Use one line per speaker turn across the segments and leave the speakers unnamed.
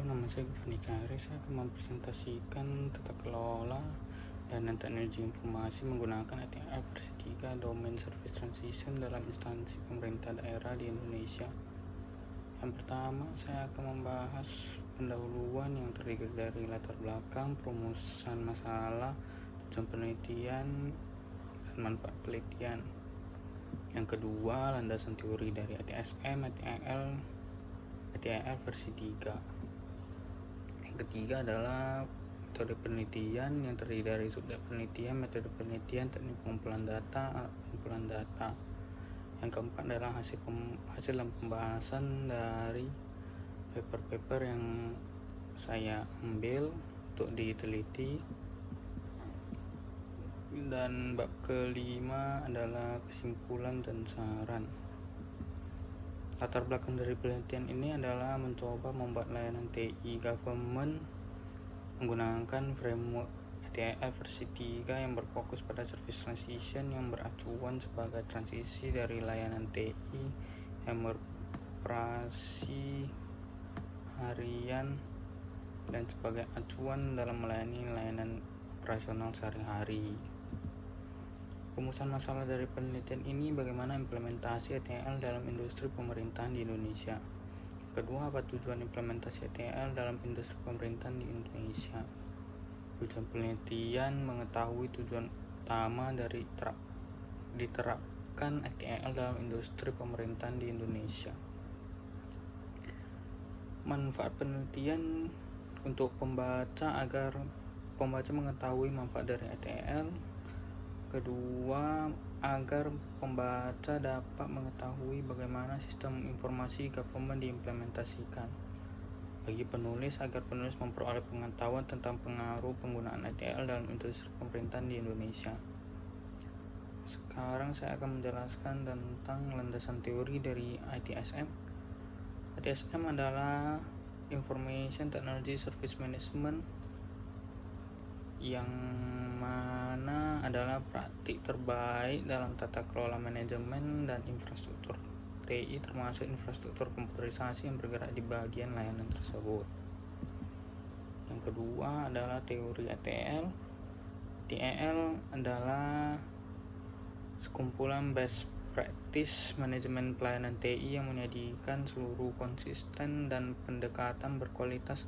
nama saya Gufni Cahri. Saya akan mempresentasikan tata kelola dan teknologi informasi menggunakan ATL versi 3 Domain Service Transition dalam instansi pemerintah daerah di Indonesia. Yang pertama, saya akan membahas pendahuluan yang terdiri dari latar belakang, perumusan masalah, tujuan penelitian, dan manfaat penelitian. Yang kedua, landasan teori dari ATSM, ATL versi 3. Yang ketiga adalah metode penelitian yang terdiri dari subjek penelitian, metode penelitian, teknik pengumpulan data, alat pengumpulan data. Yang keempat adalah hasil dan pembahasan dari paper-paper yang saya ambil untuk diteliti. Dan bab kelima adalah kesimpulan dan saran. Latar belakang dari penelitian ini adalah mencoba membuat layanan TI government menggunakan framework ATL versi 3 yang berfokus pada service transition yang beracuan sebagai transisi dari layanan TI yang beroperasi harian dan sebagai acuan dalam melayani layanan operasional sehari-hari. Rumusan masalah dari penelitian ini bagaimana implementasi ATL dalam industri pemerintahan di Indonesia. Kedua, apa tujuan implementasi ATL dalam industri pemerintahan di Indonesia. Tujuan penelitian mengetahui tujuan utama dari diterapkan ATL dalam industri pemerintahan di Indonesia. Manfaat penelitian untuk pembaca agar pembaca mengetahui manfaat dari ATL. Kedua, agar pembaca dapat mengetahui bagaimana sistem informasi government diimplementasikan. Bagi penulis, agar penulis memperoleh pengetahuan tentang pengaruh penggunaan ATL dalam industri pemerintahan di Indonesia. Sekarang saya akan menjelaskan tentang landasan teori dari ITSM. ITSM adalah Information Technology Service Management, yang mana adalah praktik terbaik dalam tata kelola manajemen dan infrastruktur TI, termasuk infrastruktur komputerisasi yang bergerak di bagian layanan tersebut. Yang kedua adalah teori ATL. ATL adalah sekumpulan best practice manajemen pelayanan TI yang menyajikan seluruh konsisten dan pendekatan berkualitas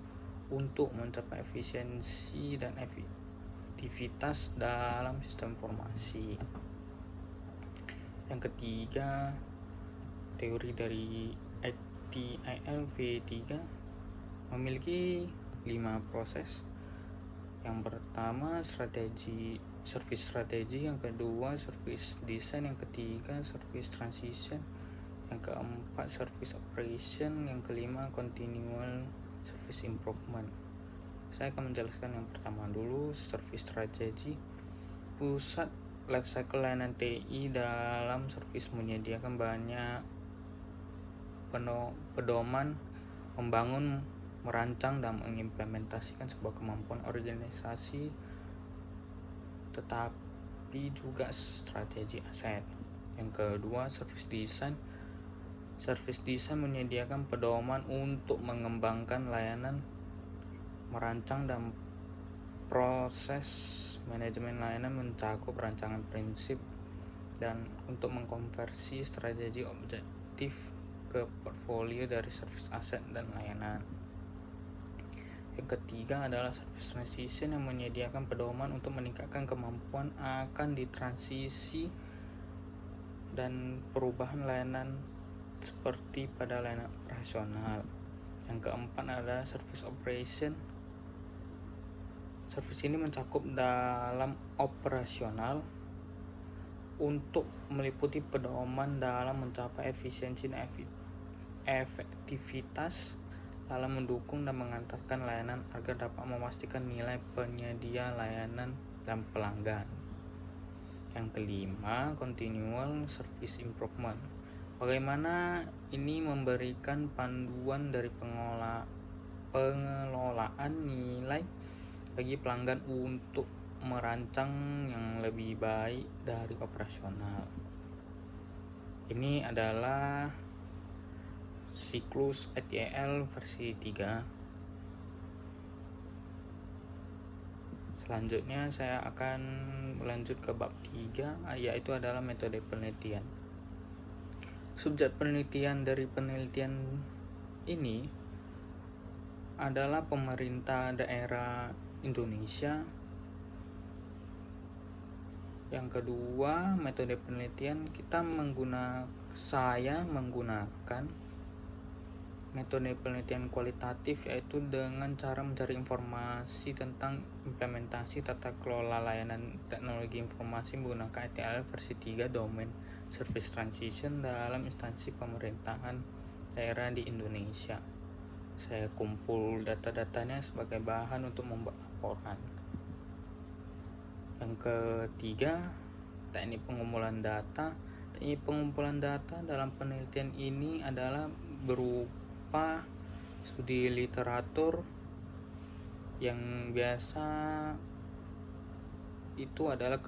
untuk mencapai efisiensi dan efektivitas dalam sistem informasi. Yang ketiga, teori dari ATL V3 memiliki 5 proses. Yang pertama, service strategi, yang kedua service design, yang ketiga service transition, yang keempat service operation, yang kelima continual service improvement. Saya akan menjelaskan yang pertama dulu, service strategi. Pusat life cycle layanan TI dalam service menyediakan banyak pedoman membangun, merancang, dan mengimplementasikan sebuah kemampuan organisasi, tetapi juga strategi aset. Yang kedua, service design. Service design menyediakan pedoman untuk mengembangkan layanan, merancang dan proses manajemen layanan mencakup rancangan prinsip dan untuk mengkonversi strategi objektif ke portfolio dari service aset dan layanan. Yang ketiga adalah service transition yang menyediakan pedoman untuk meningkatkan kemampuan akan ditransisi dan perubahan layanan seperti pada layanan operasional. Yang keempat adalah service operation. Service ini mencakup dalam operasional untuk meliputi pedoman dalam mencapai efisiensi dan efektivitas dalam mendukung dan mengantarkan layanan agar dapat memastikan nilai penyedia layanan dan pelanggan. Yang kelima, continual service improvement. Bagaimana ini memberikan panduan dari pengelolaan nilai bagi pelanggan untuk merancang yang lebih baik dari operasional. Ini adalah siklus ATL versi 3. Selanjutnya saya akan melanjut ke bab 3, yaitu adalah metode penelitian. Subjek penelitian dari penelitian ini adalah pemerintah daerah Indonesia. Yang kedua, metode penelitian saya menggunakan metode penelitian kualitatif, yaitu dengan cara mencari informasi tentang implementasi tata kelola layanan teknologi informasi menggunakan ETL versi 3 Domain Service Transition dalam instansi pemerintahan daerah di Indonesia. Saya kumpul data-datanya sebagai bahan untuk membuat laporan. Yang ketiga, teknik pengumpulan data. Teknik pengumpulan data dalam penelitian ini adalah berupa studi literatur, yang biasa itu adalah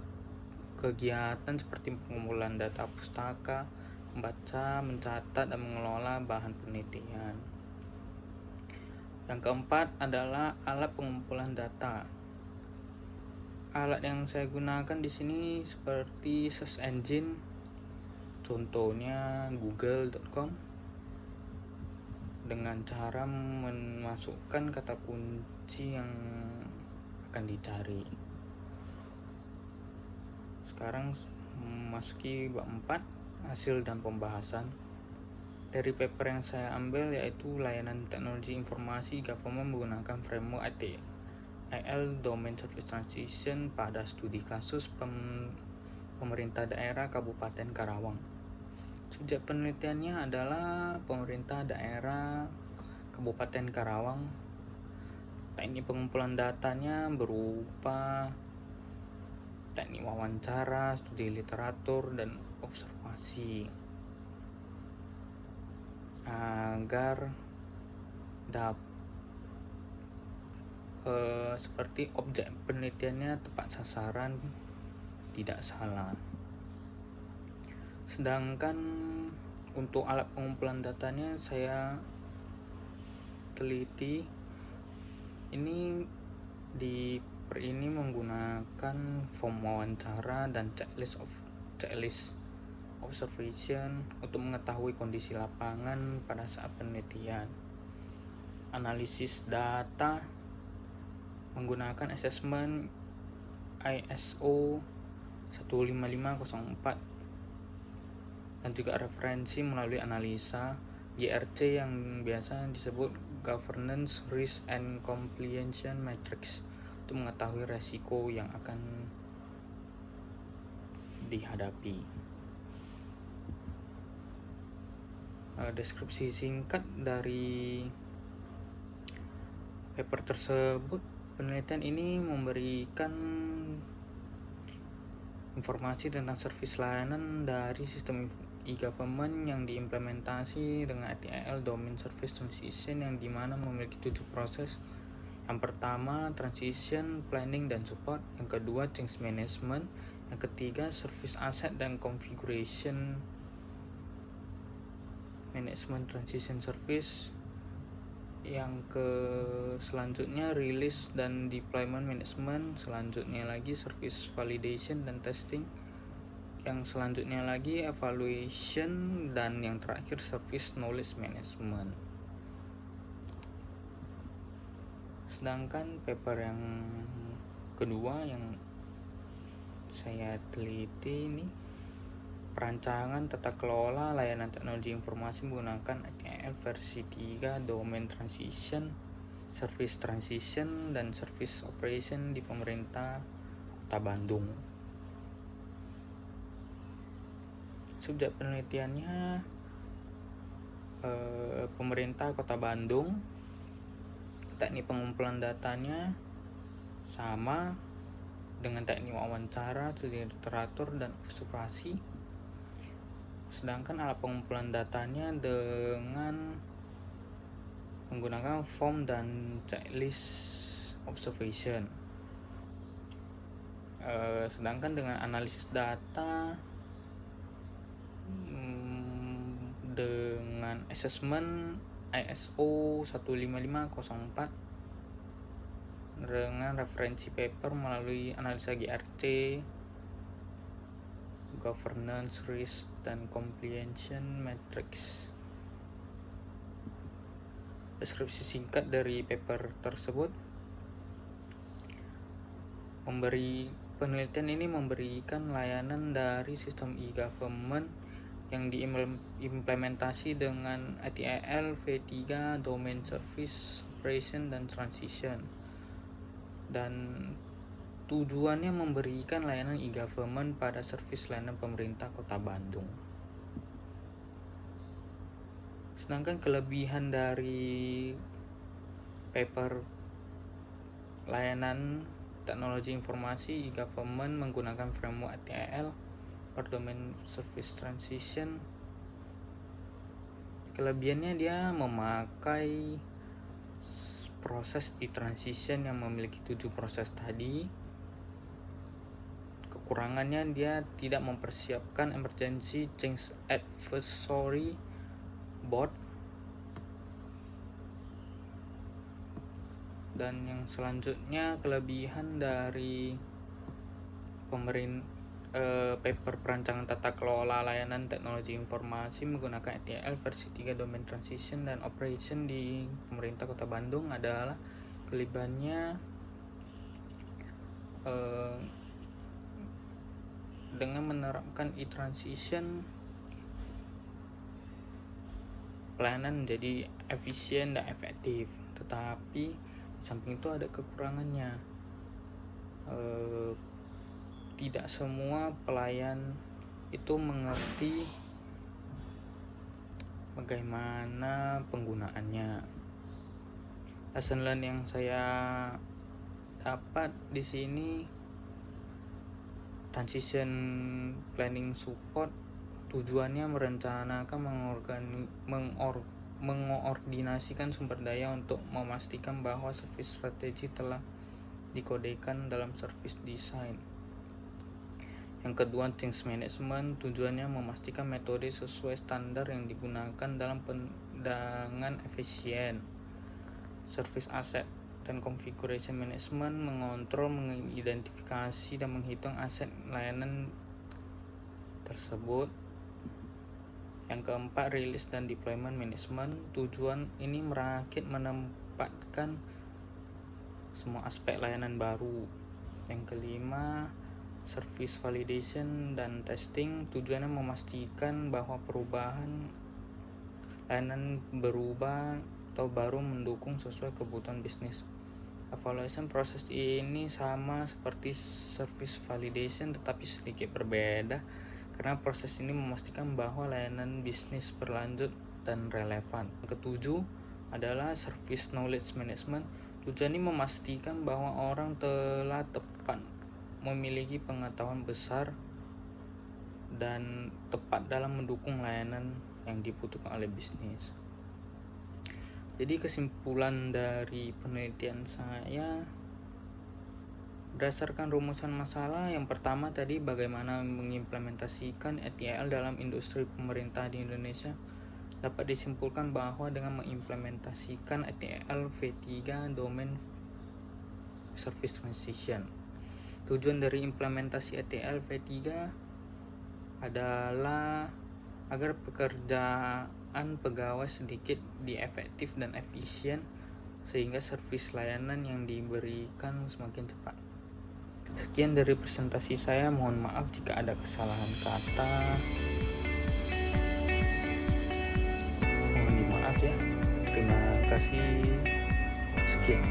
kegiatan seperti pengumpulan data pustaka, membaca, mencatat, dan mengelola bahan penelitian. Yang keempat adalah alat pengumpulan data. Alat yang saya gunakan di sini seperti search engine, contohnya google.com, dengan cara memasukkan kata kunci yang akan dicari. Sekarang memasuki bab 4, hasil dan pembahasan. Dari paper yang saya ambil yaitu layanan teknologi informasi government menggunakan framework ETL Domain Service Transition pada studi kasus pemerintah daerah Kabupaten Karawang. Subjek penelitiannya adalah pemerintah daerah Kabupaten Karawang. Teknik pengumpulan datanya berupa teknik wawancara, studi literatur, dan observasi agar seperti objek penelitiannya tepat sasaran, tidak salah. Sedangkan untuk alat pengumpulan datanya saya teliti ini menggunakan form wawancara dan checklist observation untuk mengetahui kondisi lapangan pada saat penelitian. Analisis data menggunakan assessment ISO 15504 dan juga referensi melalui analisa GRC yang biasa disebut Governance Risk and Compliance Matrix untuk mengetahui resiko yang akan dihadapi. Deskripsi singkat dari paper tersebut. Penelitian ini memberikan informasi tentang servis layanan dari sistem e-government yang diimplementasi dengan ETL Domain Service Transition, yang dimana memiliki 7 proses. Yang pertama, transition, planning, dan support. Yang kedua, change management. Yang ketiga, service asset dan configuration management transition service. Yang selanjutnya release dan deployment management. Selanjutnya lagi service validation dan testing. Yang selanjutnya lagi evaluation, dan yang terakhir service knowledge management. Sedangkan paper yang kedua yang saya teliti ini, perancangan tata kelola layanan teknologi informasi menggunakan ETL versi 3 Domain Transition, Service Transition, dan Service Operation di pemerintah Kota Bandung. Subjek penelitiannya pemerintah Kota Bandung. Teknik pengumpulan datanya sama dengan teknik wawancara, studi literatur, dan observasi. Sedangkan alat pengumpulan datanya dengan menggunakan form dan checklist observation. Sedangkan dengan analisis data dengan assessment ISO 15504 dengan referensi paper melalui analisa GRC, governance, risk, dan comprehension matrix. Deskripsi singkat dari paper tersebut penelitian ini memberikan layanan dari sistem e-government yang diimplementasi dengan ATL V3 Domain Service Operation dan Transition, dan tujuannya memberikan layanan e-government pada service layanan pemerintah Kota Bandung. Sedangkan kelebihan dari paper layanan teknologi informasi e-government menggunakan framework ATL per Domain Service Transition, kelebihannya dia memakai proses e-transition yang memiliki 7 proses tadi. Kekurangannya dia tidak mempersiapkan emergency change advisory board. Dan yang selanjutnya, kelebihan dari paper perancangan tata kelola layanan teknologi informasi menggunakan ATL versi 3 Domain Transition dan Operation di pemerintah Kota Bandung adalah kelebihannya dengan menerapkan e-transition, pelayanan menjadi efisien dan efektif. Tetapi samping itu ada kekurangannya. Tidak semua pelayan itu mengerti bagaimana penggunaannya. Lesson learn yang saya dapat di sini, transition planning support tujuannya merencanakan mengoordinasikan sumber daya untuk memastikan bahwa service strategi telah dikodekan dalam service design. Yang kedua, change management tujuannya memastikan metode sesuai standar yang digunakan dalam pendangan efisien. Service asset dan configuration management mengontrol, mengidentifikasi, dan menghitung aset layanan tersebut. Yang keempat, release dan deployment management. Tujuan ini merakit menempatkan semua aspek layanan baru. Yang kelima, service validation dan testing. Tujuannya memastikan bahwa perubahan layanan berubah atau baru mendukung sesuai kebutuhan bisnis. Evaluation proses ini sama seperti service validation tetapi sedikit berbeda, karena proses ini memastikan bahwa layanan bisnis berlanjut dan relevan. Yang ketujuh adalah service knowledge management. Tujuan ini memastikan bahwa orang telah tepat memiliki pengetahuan besar dan tepat dalam mendukung layanan yang dibutuhkan oleh bisnis. Jadi kesimpulan dari penelitian saya, berdasarkan rumusan masalah, yang pertama tadi bagaimana mengimplementasikan ATL dalam industri pemerintah di Indonesia, dapat disimpulkan bahwa dengan mengimplementasikan ATL V3 Domain Service Transition, tujuan dari implementasi ATL V3 adalah agar pekerjaan pegawai sedikit efektif dan efisien, sehingga servis layanan yang diberikan semakin cepat. Sekian dari presentasi saya, mohon maaf jika ada kesalahan kata. Mohon dimaaf ya. Terima kasih. Sekian.